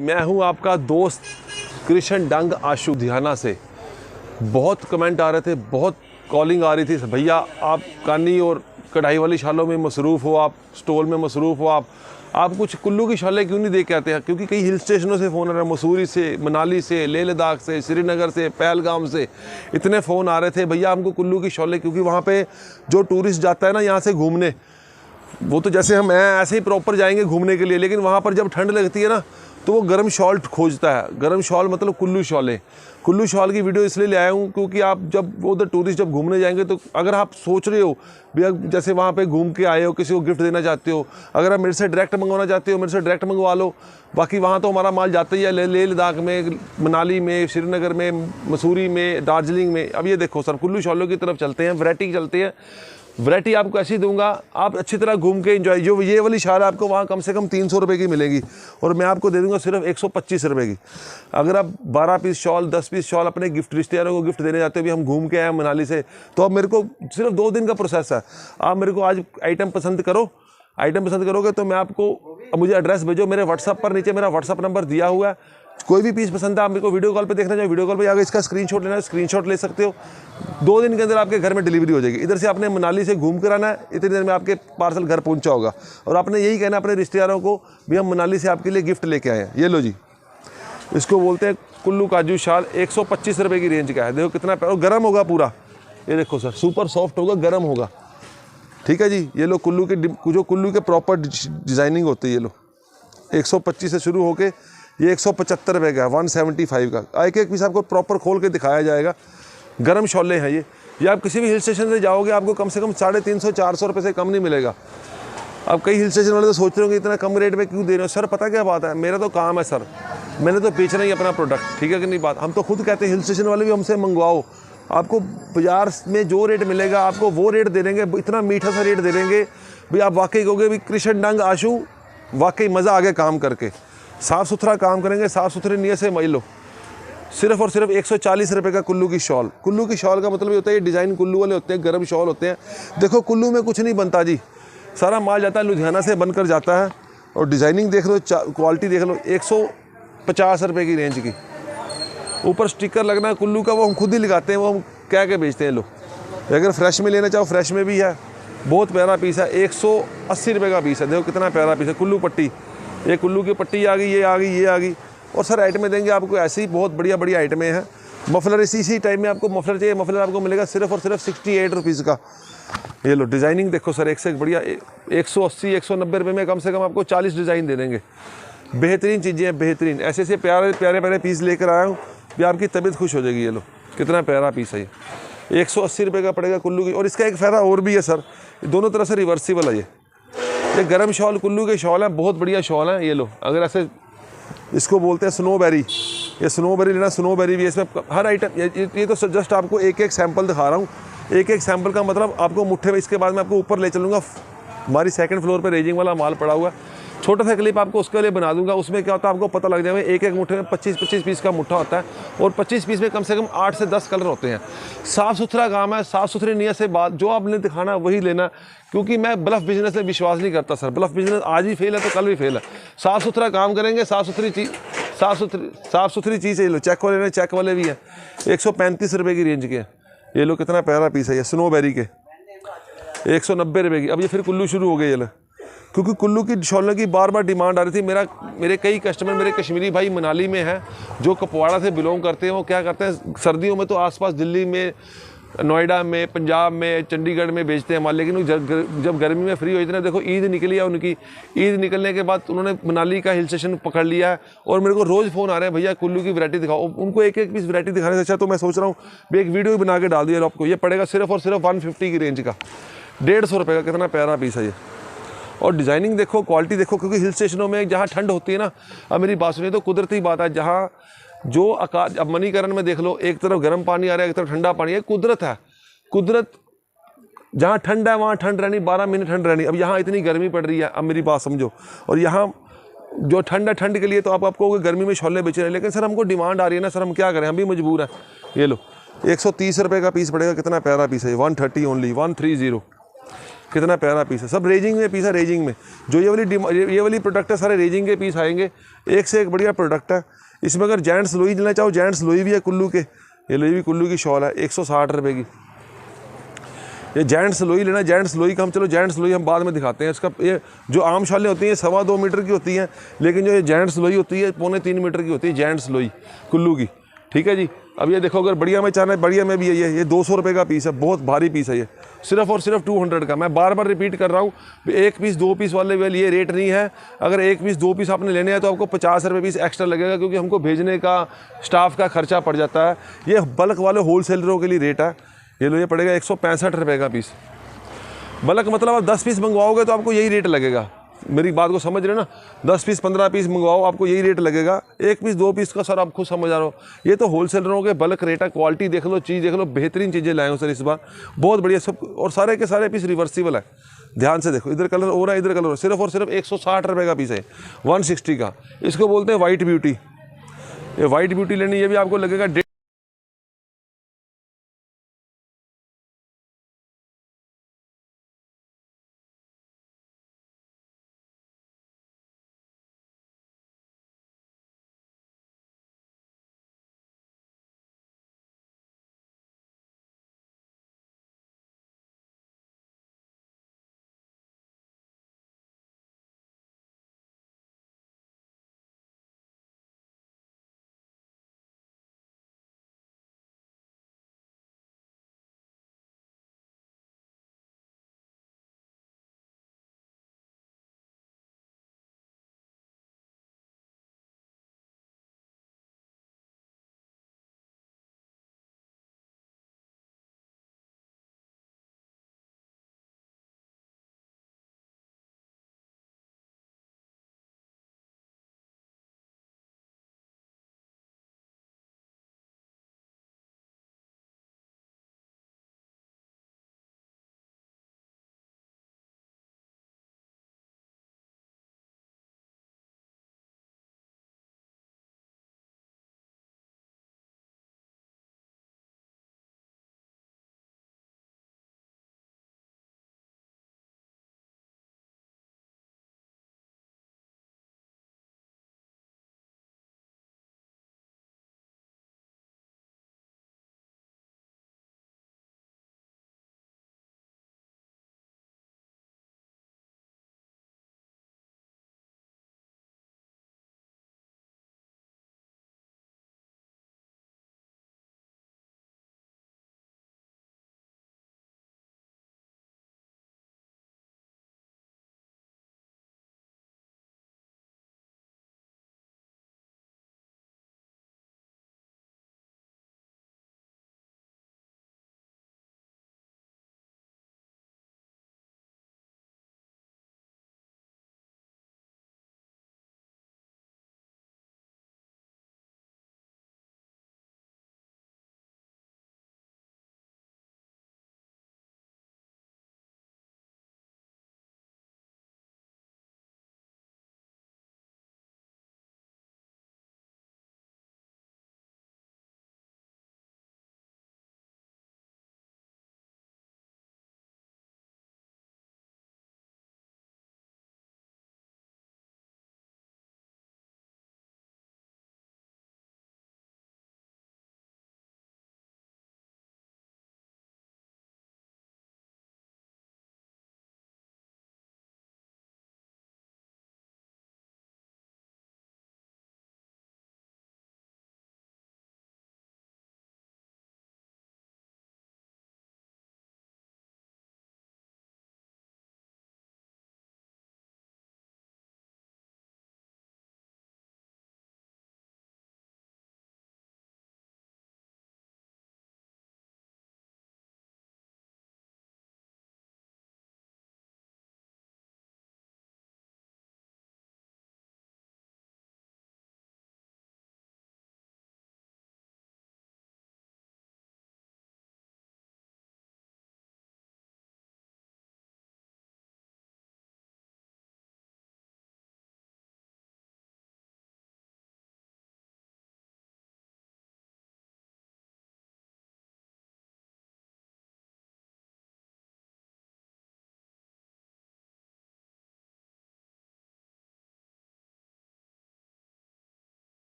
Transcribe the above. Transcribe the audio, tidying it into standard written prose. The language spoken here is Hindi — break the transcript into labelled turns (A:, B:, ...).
A: मैं हूं आपका दोस्त कृष्ण डंग आशु धियाना से। बहुत कमेंट आ रहे थे, बहुत कॉलिंग आ रही थी, भैया आप कानी और कढ़ाई वाली शालों में मसरूफ़ हो, आप स्टॉल में मसरूफ़ हो, आप कुछ कुल्लू की शालें क्यों नहीं दे के आते हैं? क्योंकि कई हिल स्टेशनों से फ़ोन आ रहे हैं, मसूरी से, मनाली से, लेह लद्दाख से, श्रीनगर से, पहलगाम से, इतने फ़ोन आ रहे थे भैया हमको कुल्लू की शॉलें। क्योंकि वहाँ पे जो टूरिस्ट जाता है ना यहाँ से घूमने, वो तो जैसे हम ऐसे ही प्रॉपर जाएंगे घूमने के लिए, लेकिन वहाँ पर जब ठंड लगती है ना तो वो गर्म शॉल खोजता है। गर्म शॉल मतलब कुल्लू शॉलें। कुल्लू शॉल की वीडियो इसलिए ले आया हूँ क्योंकि आप जब वो उधर टूरिस्ट जब घूमने जाएंगे तो अगर आप सोच रहे हो भैया जैसे वहाँ पे घूम के आए हो, किसी को गिफ्ट देना चाहते हो, अगर आप मेरे से डायरेक्ट मंगवाना चाहते हो मेरे से डायरेक्ट मंगवा लो। बाकी वहाँ तो हमारा माल जाता ही है, लेह लद्दाख में, मनाली में, श्रीनगर में, मसूरी में, दार्जिलिंग में। अब ये देखो सर, कुल्लू शॉलों की तरफ चलते हैं, वैरायटी चलती है। वैरायटी आपको ऐसी दूंगा, आप अच्छी तरह घूम के एंजॉय। जो ये वाली शाल आपको वहाँ कम से कम 300 रुपये की मिलेगी और मैं आपको दे दूंगा सिर्फ 125 रुपये की। अगर आप 12 पीस शॉल, 10 पीस शॉल अपने गिफ्ट रिश्तेदारों को गिफ्ट देने जाते हो, भी हम घूम के आए मनाली से, तो अब मेरे को सिर्फ 2 दिन का प्रोसेस है। आप मेरे को आज आइटम पसंद करो, आइटम पसंद करोगे तो मैं आपको, मुझे एड्रेस भेजो, मेरे व्हाट्सअप पर नीचे मेरा व्हाट्सअप नंबर दिया हुआ है। कोई भी पीस पसंद है आप मेरे को वीडियो कॉल पे देखना चाहिए, वीडियो कॉल पे आगे इसका स्क्रीनशॉट लेना है, स्क्रीनशॉट ले सकते हो। 2 दिन के अंदर आपके घर में डिलीवरी हो जाएगी। इधर से आपने मनाली से घूम कर आना है, इतनी देर में आपके पार्सल घर पहुंचा होगा और आपने यही कहना अपने रिश्तेदारों को भी हम मनाली से आपके लिए गिफ्ट लेके आए हैं। ये लो जी, इसको बोलते हैं कुल्लू काजू शाल। 125 रुपये की रेंज का है। देखो कितना और गर्म होगा पूरा। ये देखो सर, सुपर सॉफ्ट होगा, गर्म होगा। ठीक है जी, ये लो कुल्लू के, जो कुल्लू के प्रॉपर डिज़ाइनिंग होती है। ये लो 125 से शुरू होके ये 175 रुपये का है, 175 का। एक एक पीस आपको प्रॉपर खोल के दिखाया जाएगा। गर्म शॉले हैं ये आप किसी भी हिल स्टेशन से जाओगे आपको कम से कम 350-400 रुपये से कम नहीं मिलेगा। अब कई हिल स्टेशन वाले तो सोच रहे होंगे इतना कम रेट में क्यों दे रहे हो सर। पता क्या बात है, मेरा तो काम है सर, मैंने तो बेचना ही अपना प्रोडक्ट। ठीक है कि नहीं बात? हम तो खुद कहते हैं हिल स्टेशन वाले भी हमसे मंगवाओ, आपको बाजार में जो रेट मिलेगा आपको वो रेट दे देंगे। इतना मीठा सा रेट दे देंगे भाई आप वाकई कहोगे भी कृष्ण डंग आशु वाकई मज़ा आ गया काम करके। साफ़ सुथरा काम करेंगे, साफ़ सुथरी नीयत से मई लो। सिर्फ और सिर्फ 140 रुपये का कुल्लू की शॉल। कुल्लू की शॉल का मतलब ये होता है, ये डिज़ाइन कुल्लू वाले होते हैं, गर्म शॉल होते हैं। देखो कुल्लू में कुछ नहीं बनता जी, सारा माल जाता है लुधियाना से बनकर जाता है। और डिज़ाइनिंग देख लो, क्वालिटी देख लो। 150 रुपये की रेंज की। ऊपर स्टिकर लगना है कुल्लू का, वो हम खुद ही लगाते हैं, वो हम कह के बेचते हैं। लो अगर फ्रेश में लेना चाहो फ्रेश में भी है। बहुत प्यारा पीस है, 180 रुपये का पीस है। देखो कितना प्यारा पीस है। कुल्लू पट्टी, ये कुल्लू की पट्टी आ गई, ये आ गई, ये आ गई। और सर आइटमें देंगे आपको ऐसी बहुत बढ़िया बढ़िया आइटमें हैं। मफलर इसी टाइम में आपको मफलर चाहिए, मफलर आपको मिलेगा सिर्फ और सिर्फ 68 रुपीज़ का। ये लो डिज़ाइनिंग देखो सर, एक से एक बढ़िया। 180-190 रुपये में कम से कम आपको 40 डिज़ाइन दे देंगे। बेहतरीन चीज़ें हैं, बेहतरीन। ऐसे ऐसे प्यारे प्यारे प्यारे पीस लेकर आया हूँ भी आपकी तबीयत खुश हो जाएगी। ये लो कितना प्यारा पीस है ये। 180 रुपये का पड़ेगा कुल्लू की। और इसका एक फ़ायदा और भी है सर, दोनों तरह से रिवर्सिबल है ये गर्म शॉल। कुल्लू के शॉल है, बहुत बढ़िया शॉल है। ये लो, अगर ऐसे इसको बोलते हैं स्नोबेरी, ये स्नोबेरी लेना, स्नोबेरी भी इसमें हर आइटम। ये तो जस्ट आपको एक एक सैंपल दिखा रहा हूँ। एक एक सैंपल का मतलब आपको मुट्ठे में। इसके बाद मैं आपको ऊपर ले चलूँगा, हमारी 2nd फ्लोर पर रेजिंग वाला माल पड़ा हुआ है। छोटा सा क्लिप आपको उसके लिए बना दूंगा। उसमें क्या होता है आपको पता लग जाएगा। एक एक मुट्ठे में 25-25 पीस का मुट्ठा होता है और 25 पीस में कम से कम 8 से 10 कलर होते हैं। साफ़ सुथरा काम है, साफ़ सुथरी नीयत से बात, जो आपने दिखाना वही लेना। क्योंकि मैं ब्लफ बिजनेस में विश्वास नहीं करता सर। ब्लफ बिजनेस आज भी फेल है तो कल भी फेल है। साफ़ सुथरा काम करेंगे, साफ़ सुथरी चीज़, साफ़ सुथरी चीज़ है। ये लो चेक वाले ने, चेक वाले भी हैं। 135 रुपये की रेंज के। ये लो कितना प्यारा पीस है ये स्नोबेरी के, 190 रुपये की। अब ये फिर कुल्लू शुरू हो गए। ये लो, क्योंकि कुल्लू की शॉलों की बार बार डिमांड आ रही थी। मेरे कई कस्टमर, मेरे कश्मीरी भाई मनाली में हैं जो कपवाड़ा से बिलोंग करते हैं। वो क्या करते हैं, सर्दियों में तो आसपास दिल्ली में, नोएडा में, पंजाब में, चंडीगढ़ में बेचते हैं माल। लेकिन जब गर्मी में फ्री हो जाते हैं, देखो ईद निकली है उनकी, ईद निकलने के बाद उन्होंने मनाली का हिल स्टेशन पकड़ लिया है। और मेरे को रोज़ फ़ोन आ रहे हैं, भैया कुल्लू की वैरायटी दिखाओ। उनको एक एक पीस वैरायटी दिखाने से अच्छा तो मैं सोच रहा हूँ एक वीडियो बना के डाल दिया आपको। ये पड़ेगा सिर्फ और सिर्फ 150 की रेंज का, 150 रुपये का। कितना प्यारा पीस है ये। और डिज़ाइनिंग देखो, क्वालिटी देखो। क्योंकि हिल स्टेशनों में जहाँ ठंड होती है ना, अब मेरी बात सुनिए, तो कुदरती बात है जहाँ जो आकाश, अब मणिकरण में देख लो, एक तरफ गर्म पानी आ रहा है, एक तरफ ठंडा पानी है। कुदरत है, कुदरत जहाँ ठंड है वहाँ ठंड रहनी, 12 महीने ठंड रहनी। अब यहाँ इतनी गर्मी पड़ रही है, अब मेरी बात समझो। और यहाँ जो ठंड है, ठंड के लिए तो आपको गर्मी में शॉले बेच रहे हैं। लेकिन सर हमको डिमांड आ रही है ना सर, हम क्या करें, हम भी मजबूर हैं। ये लो 130 रुपये का पीस पड़ेगा। कितना प्यारा पीस है, 130 ओनली, 130। कितना प्यारा पीस है, सब रेजिंग में पीस है, रेजिंग में। जो ये वाली प्रोडक्ट है सारे रेजिंग के पीस आएंगे, एक से एक बढ़िया प्रोडक्ट है। इसमें अगर जेंट्स लोई लेना चाहो, जेंट्स लोई भी है कुल्लू के, ये लोई भी कुल्लू की शॉल है 160 रुपये की। ये जेंट्स लोई लेना, जेंट्स लोई का हम, चलो जेंट्स लोई हम बाद में दिखाते हैं। इसका ये जो आम शालें होती हैं 2.25 मीटर की होती हैं, लेकिन जो ये जेंट्स लोई होती है 3.25 मीटर की होती है, जेंट्स लोई कुल्लू की। ठीक है जी। अब ये देखो, अगर बढ़िया में चाहना है, बढ़िया में भी है ये 200 रुपये का पीस है, बहुत भारी पीस है ये, सिर्फ और सिर्फ 200 का। मैं बार बार रिपीट कर रहा हूँ, एक पीस 2 पीस वाले ये रेट नहीं है। अगर एक पीस 2 पीस आपने लेने हैं तो आपको 50 रुपये पीस एक्स्ट्रा लगेगा, क्योंकि हमको भेजने का स्टाफ का खर्चा पड़ जाता है। ये बल्क वाले होल सेलरों के लिए रेट है। ये लो, ये पड़ेगा 165 रुपये का पीस। बल्क मतलब आप 10 पीस मंगवाओगे तो आपको यही रेट लगेगा। मेरी बात को समझ रहे ना, 10 पीस 15 पीस मंगवाओ आपको यही रेट लगेगा। एक पीस 2 पीस का सर आप खुद समझ आ रहे हो, ये तो होलसेलरों के बल्क रेट है। क्वालिटी देख लो, चीज़ देख लो, बेहतरीन चीज़ें लाए हो सर इस बार, बहुत बढ़िया सब। और सारे के सारे पीस रिवर्सिबल है, ध्यान से देखो, इधर कलर हो रहा है, इधर कलर हो रहा है। सिर्फ और सिर्फ 160 रुपये का पीस है, 160 का। इसको बोलते हैं वाइट ब्यूटी। ये वाइट ब्यूटी लेनी, ये भी आपको लगेगा